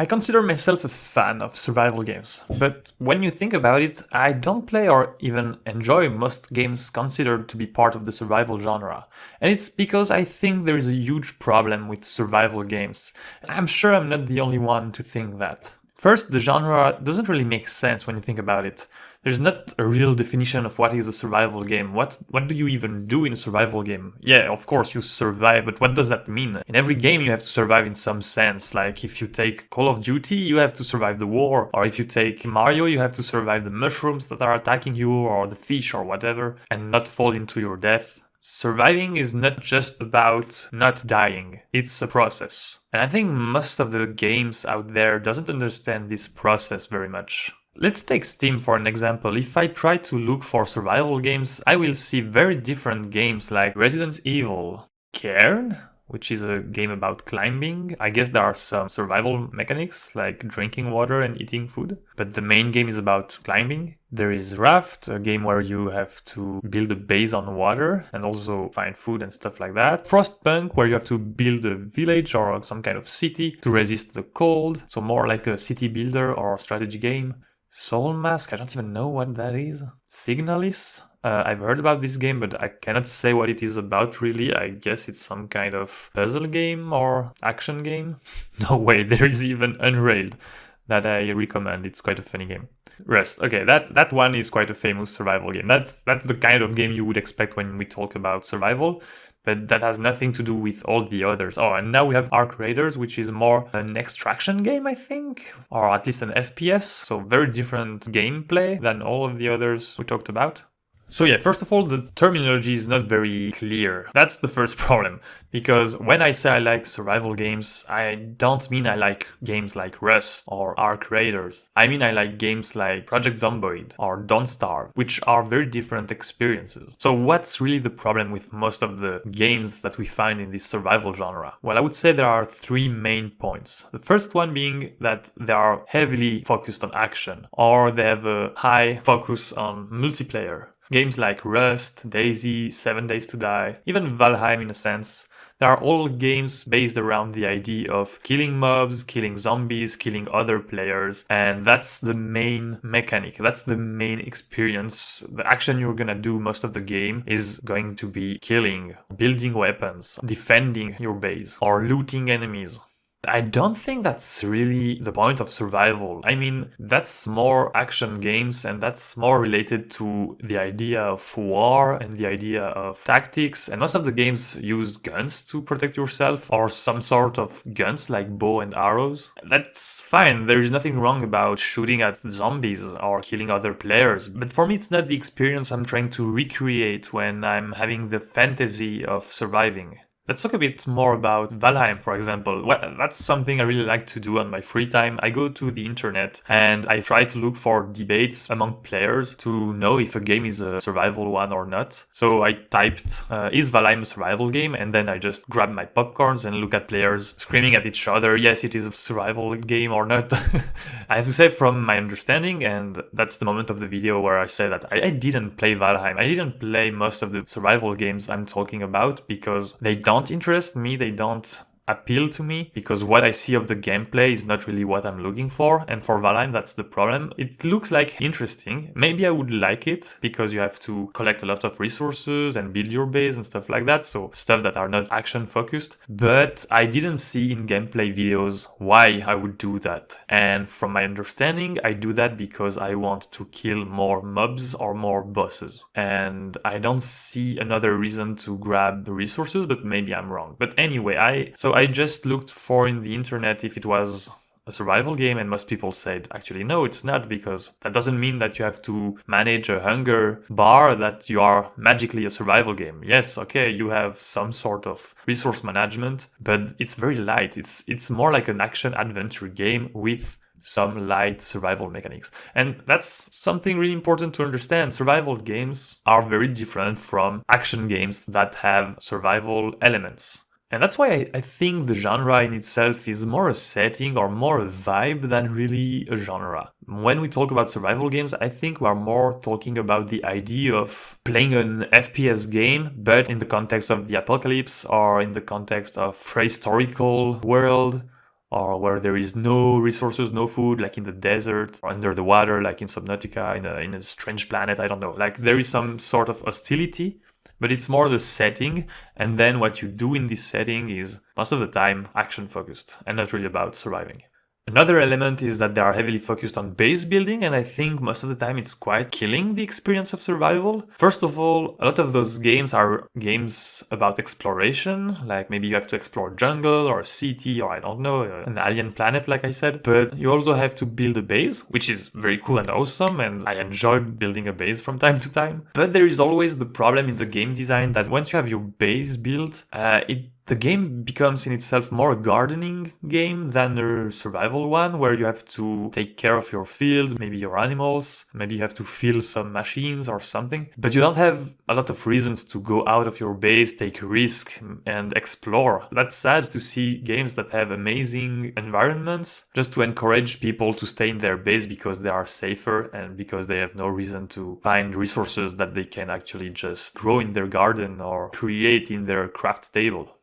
I consider myself a fan of survival games, but when you think about it, I don't play or even enjoy most games considered to be part of the survival genre. And it's because I think there is a huge problem with survival games. I'm sure I'm not the only one to think that. First, the genre doesn't really make sense when you think about it. There's not a real definition of what is a survival game. What do you even do in a survival game? Yeah, of course you survive, but what does that mean? In every game you have to survive in some sense. Like if you take Call of Duty, you have to survive the war. Or if you take Mario, you have to survive the mushrooms that are attacking you or the fish or whatever and not fall into your death. Surviving is not just about not dying, it's a process. And I think most of the games out there doesn't understand this process very much. Let's take Steam for an example. If I try to look for survival games, I will see very different games like Resident Evil, Cairn, which is a game about climbing. I guess there are some survival mechanics like drinking water and eating food, but the main game is about climbing. There is Raft, a game where you have to build a base on water and also find food and stuff like that. Frostpunk, where you have to build a village or some kind of city to resist the cold, so more like a city builder or strategy game. Soul Mask, I don't even know what that is. Signalis, I've heard about this game, but I cannot say what it is about really. I guess it's some kind of puzzle game or action game. No way, there is even Unrailed that I recommend. It's quite a funny game. Rust, okay, that one is quite a famous survival game. That's the kind of game you would expect when we talk about survival, but that has nothing to do with all the others. Oh, and now we have Arc Raiders, which is more an extraction game, I think, or at least an FPS, so very different gameplay than all of the others we talked about. So yeah, first of all, the terminology is not very clear. That's the first problem, because when I say I like survival games, I don't mean I like games like Rust or Arc Raiders. I mean I like games like Project Zomboid or Don't Starve, which are very different experiences. So what's really the problem with most of the games that we find in this survival genre? Well, I would say there are three main points. The first one being that they are heavily focused on action, or they have a high focus on multiplayer. Games like Rust, Daisy, 7 Days to Die, even Valheim in a sense, they are all games based around the idea of killing mobs, killing zombies, killing other players, and that's the main mechanic, that's the main experience. The action you're gonna do most of the game is going to be killing, building weapons, defending your base, or looting enemies. I don't think that's really the point of survival. I mean, that's more action games and that's more related to the idea of war and the idea of tactics. And most of the games use guns to protect yourself or some sort of guns like bow and arrows. That's fine. There is nothing wrong about shooting at zombies or killing other players. But for me, it's not the experience I'm trying to recreate when I'm having the fantasy of surviving. Let's talk a bit more about Valheim, for example. Well, that's something I really like to do on my free time. I go to the internet and I try to look for debates among players to know if a game is a survival one or not. So I typed, is Valheim a survival game? And then I just grab my popcorns and look at players screaming at each other, yes, it is a survival game or not. I have to say from my understanding, and that's the moment of the video where I say that I didn't play Valheim. I didn't play most of the survival games I'm talking about because they don't interest me, they don't appeal to me, because what I see of the gameplay is not really what I'm looking for. And for Valheim, that's the problem. It looks like interesting. Maybe I would like it because you have to collect a lot of resources and build your base and stuff like that. So stuff that are not action focused. But I didn't see in gameplay videos why I would do that. And from my understanding, I do that because I want to kill more mobs or more bosses. And I don't see another reason to grab the resources, but maybe I'm wrong. But anyway, I just looked for in the internet if it was a survival game, and most people said, actually, no, it's not, because that doesn't mean that you have to manage a hunger bar, that you are magically a survival game. Yes, okay, you have some sort of resource management, but it's very light. It's more like an action adventure game with some light survival mechanics. And that's something really important to understand. Survival games are very different from action games that have survival elements. And that's why I think the genre in itself is more a setting or more a vibe than really a genre. When we talk about survival games, I think we are more talking about the idea of playing an FPS game, but in the context of the apocalypse or in the context of prehistorical world or where there is no resources, no food, like in the desert or under the water, like in Subnautica, in a strange planet, I don't know. Like there is some sort of hostility, but it's more the setting. And then what you do in this setting is most of the time action focused and not really about surviving. Another element is that they are heavily focused on base building, and I think most of the time it's quite killing the experience of survival. First of all, a lot of those games are games about exploration, like maybe you have to explore jungle or a city or I don't know, an alien planet like I said, but you also have to build a base, which is very cool and awesome, and I enjoy building a base from time to time. But there is always the problem in the game design that once you have your base built, the game becomes in itself more a gardening game than a survival one, where you have to take care of your fields, maybe your animals, maybe you have to fill some machines or something. But you don't have a lot of reasons to go out of your base, take risk, and explore. That's sad to see games that have amazing environments just to encourage people to stay in their base because they are safer and because they have no reason to find resources that they can actually just grow in their garden or create in their craft table.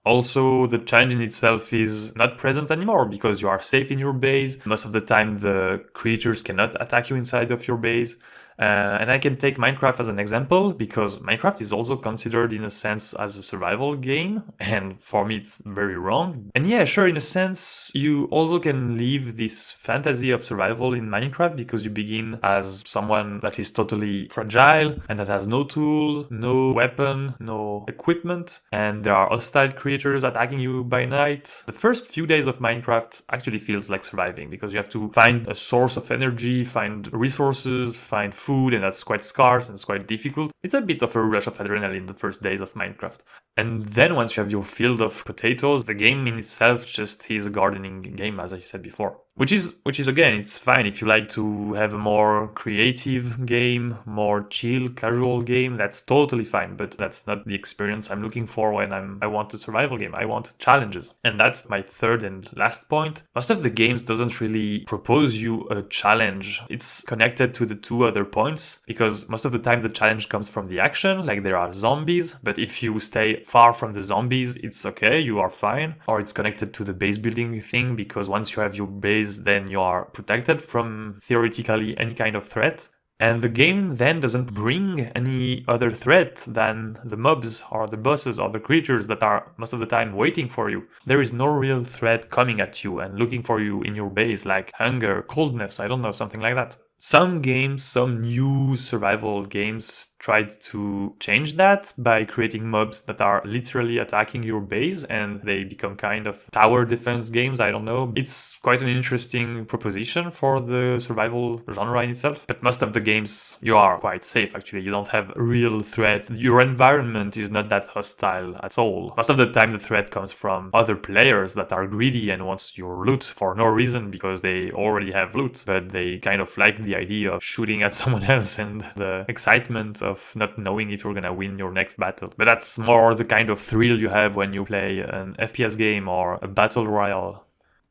Also, the challenge in itself is not present anymore because you are safe in your base. Most of the time, the creatures cannot attack you inside of your base. And I can take Minecraft as an example because Minecraft is also considered in a sense as a survival game, and for me it's very wrong. And yeah, sure, in a sense you also can live this fantasy of survival in Minecraft because you begin as someone that is totally fragile and that has no tool, no weapon, no equipment, and there are hostile creatures attacking you by night. The first few days of Minecraft actually feels like surviving because you have to find a source of energy, find resources, find food, and that's quite scarce and it's quite difficult. It's a bit of a rush of adrenaline the first days of Minecraft. And then once you have your field of potatoes, the game in itself just is a gardening game, as I said before. Which is again, it's fine if you like to have a more creative game, more chill, casual game, that's totally fine, but that's not the experience I'm looking for when I want a survival game. I want challenges. And that's my third and last point. Most of the games doesn't really propose you a challenge. It's connected to the two other points because most of the time the challenge comes from the action, like there are zombies, but if you stay far from the zombies, it's okay, you are fine. Or it's connected to the base building thing because once you have your base, then you are protected from theoretically any kind of threat. And the game then doesn't bring any other threat than the mobs or the bosses or the creatures that are most of the time waiting for you. There is no real threat coming at you and looking for you in your base, like hunger, coldness, I don't know, something like that. Some games, some new survival games tried to change that by creating mobs that are literally attacking your base and they become kind of tower defense games, I don't know. It's quite an interesting proposition for the survival genre in itself, but most of the games you are quite safe actually. You don't have real threat. Your environment is not that hostile at all. Most of the time the threat comes from other players that are greedy and wants your loot for no reason because they already have loot, but they kind of like the idea of shooting at someone else and the excitement of not knowing if you're gonna win your next battle. But that's more the kind of thrill you have when you play an FPS game or a battle royale.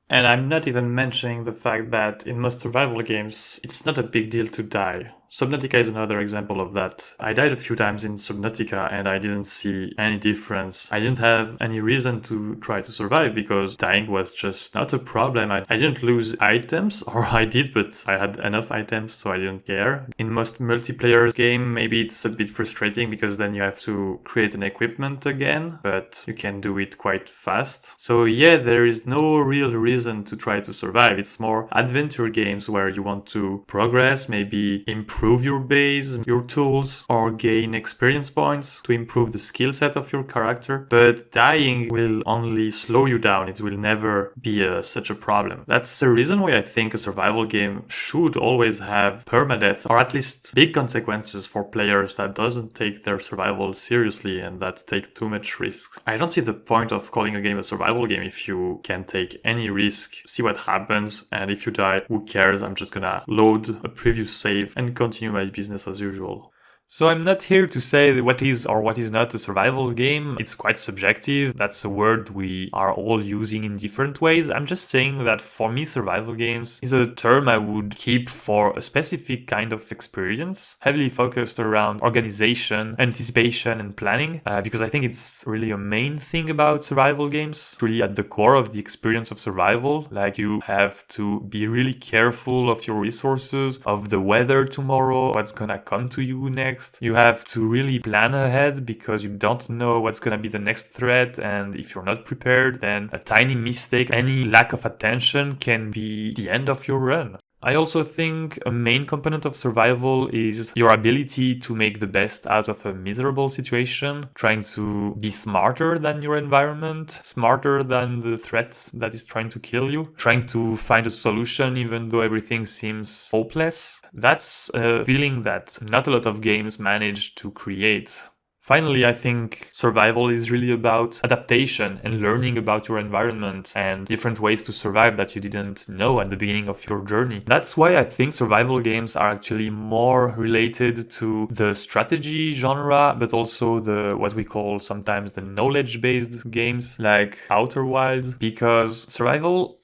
And I'm not even mentioning the fact that in most survival games, it's not a big deal to die. Subnautica is another example of that. I died a few times in Subnautica and I didn't see any difference. I didn't have any reason to try to survive because dying was just not a problem. I didn't lose items, or I did, but I had enough items so I didn't care. In most multiplayer game, maybe it's a bit frustrating because then you have to create an equipment again, but you can do it quite fast. So yeah, there is no real reason to try to survive. It's more adventure games where you want to progress, maybe improve your base, your tools, or gain experience points to improve the skill set of your character. But dying will only slow you down. It will never be such a problem. That's the reason why I think a survival game should always have permadeath, or at least big consequences for players that doesn't take their survival seriously and that take too much risk. I don't see the point of calling a game a survival game if you can't take any risk, see what happens, and if you die, who cares? I'm just gonna load a previous save and continue my business as usual. So I'm not here to say what is or what is not a survival game. It's quite subjective. That's a word we are all using in different ways. I'm just saying that for me, survival games is a term I would keep for a specific kind of experience, heavily focused around organization, anticipation, and planning, because I think it's really a main thing about survival games, really at the core of the experience of survival. Like, you have to be really careful of your resources, of the weather tomorrow, what's gonna come to you next. You have to really plan ahead because you don't know what's gonna be the next threat, and if you're not prepared, then a tiny mistake, any lack of attention can be the end of your run. I also think a main component of survival is your ability to make the best out of a miserable situation, trying to be smarter than your environment, smarter than the threat that is trying to kill you, trying to find a solution even though everything seems hopeless. That's a feeling that not a lot of games manage to create. Finally, I think survival is really about adaptation and learning about your environment and different ways to survive that you didn't know at the beginning of your journey. That's why I think survival games are actually more related to the strategy genre, but also the what we call sometimes the knowledge-based games like Outer Wilds, because survival,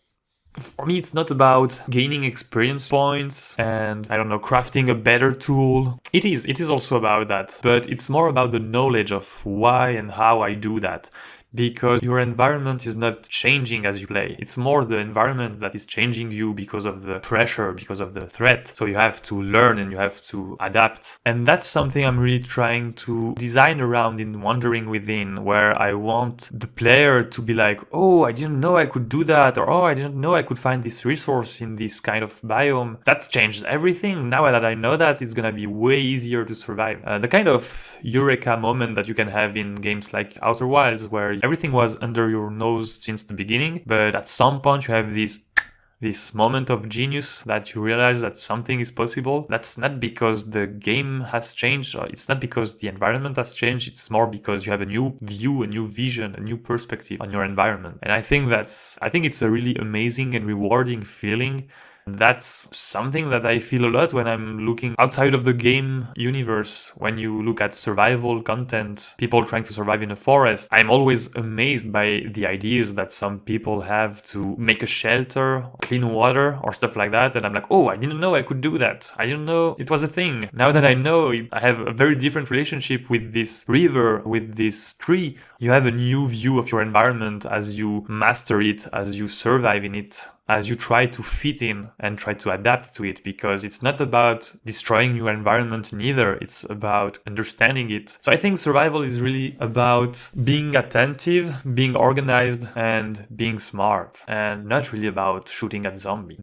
for me, it's not about gaining experience points and, I don't know, crafting a better tool. It is also about that, but it's more about the knowledge of why and how I do that. Because your environment is not changing as you play. It's more the environment that is changing you because of the pressure, because of the threat. So you have to learn and you have to adapt. And that's something I'm really trying to design around in Wandering Within, where I want the player to be like, oh, I didn't know I could do that, or oh, I didn't know I could find this resource in this kind of biome. That's changed everything. Now that I know that, it's gonna be way easier to survive. The kind of eureka moment that you can have in games like Outer Wilds, where everything was under your nose since the beginning, but at some point you have this moment of genius that you realize that something is possible. That's not because the game has changed, or it's not because the environment has changed, it's more because you have a new view, a new vision, a new perspective on your environment. And I think it's a really amazing and rewarding feeling. That's something that I feel a lot when I'm looking outside of the game universe. When you look at survival content, people trying to survive in a forest, I'm always amazed by the ideas that some people have to make a shelter, clean water, or stuff like that. And I'm like, oh, I didn't know I could do that. I didn't know it was a thing. Now that I know it, I have a very different relationship with this river, with this tree. You have a new view of your environment as you master it, as you survive in it, as you try to fit in and try to adapt to it, because it's not about destroying your environment neither, it's about understanding it. So I think survival is really about being attentive, being organized, and being smart, and not really about shooting at zombies.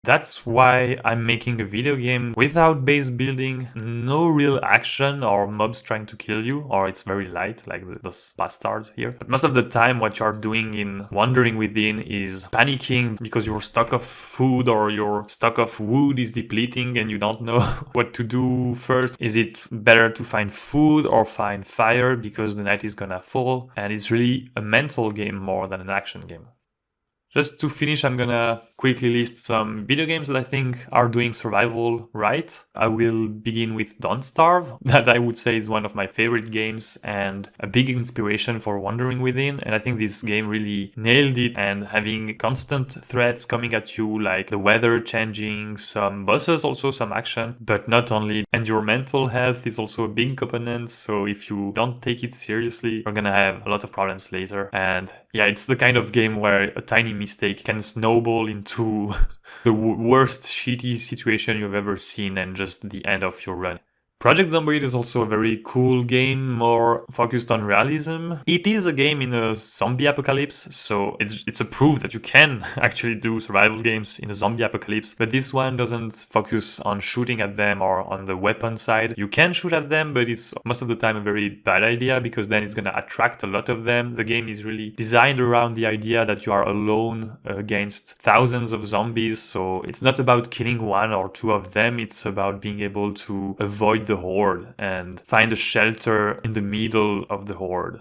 That's why I'm making a video game without base building, no real action or mobs trying to kill you, or it's very light like those bastards here. But most of the time what you're doing in Wandering Within is panicking because your stock of food or your stock of wood is depleting and you don't know what to do first. Is it better to find food or find fire because the night is gonna fall? And it's really a mental game more than an action game. Just to finish, I'm gonna quickly list some video games that I think are doing survival right. I will begin with Don't Starve, that I would say is one of my favorite games and a big inspiration for Wandering Within. And I think this game really nailed it, and having constant threats coming at you, like the weather changing, some bosses, also some action, but not only. And your mental health is also a big component. So if you don't take it seriously, you're gonna have a lot of problems later. And yeah, it's the kind of game where a tiny mistake can snowball into the worst shitty situation you've ever seen and just the end of your run. Project Zomboid is also a very cool game, more focused on realism. It is a game in a zombie apocalypse, so it's a proof that you can actually do survival games in a zombie apocalypse. But this one doesn't focus on shooting at them or on the weapon side. You can shoot at them, but it's most of the time a very bad idea, because then it's gonna attract a lot of them. The game is really designed around the idea that you are alone against thousands of zombies, so it's not about killing one or two of them, it's about being able to avoid the horde and find a shelter in the middle of the horde.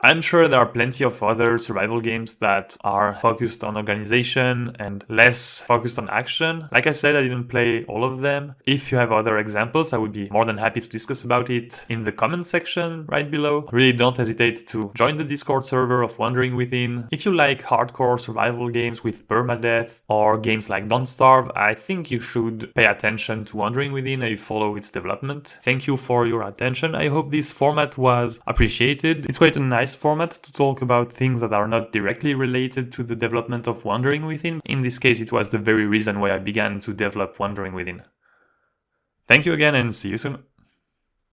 I'm sure there are plenty of other survival games that are focused on organization and less focused on action. Like I said, I didn't play all of them. If you have other examples, I would be more than happy to discuss about it in the comment section right below. Really don't hesitate to join the Discord server of Wandering Within. If you like hardcore survival games with permadeath or games like Don't Starve, I think you should pay attention to Wandering Within and follow its development. Thank you for your attention. I hope this format was appreciated. It's quite a nice format to talk about things that are not directly related to the development of Wandering Within. In this case, it was the very reason why I began to develop Wandering Within. Thank you again and see you soon.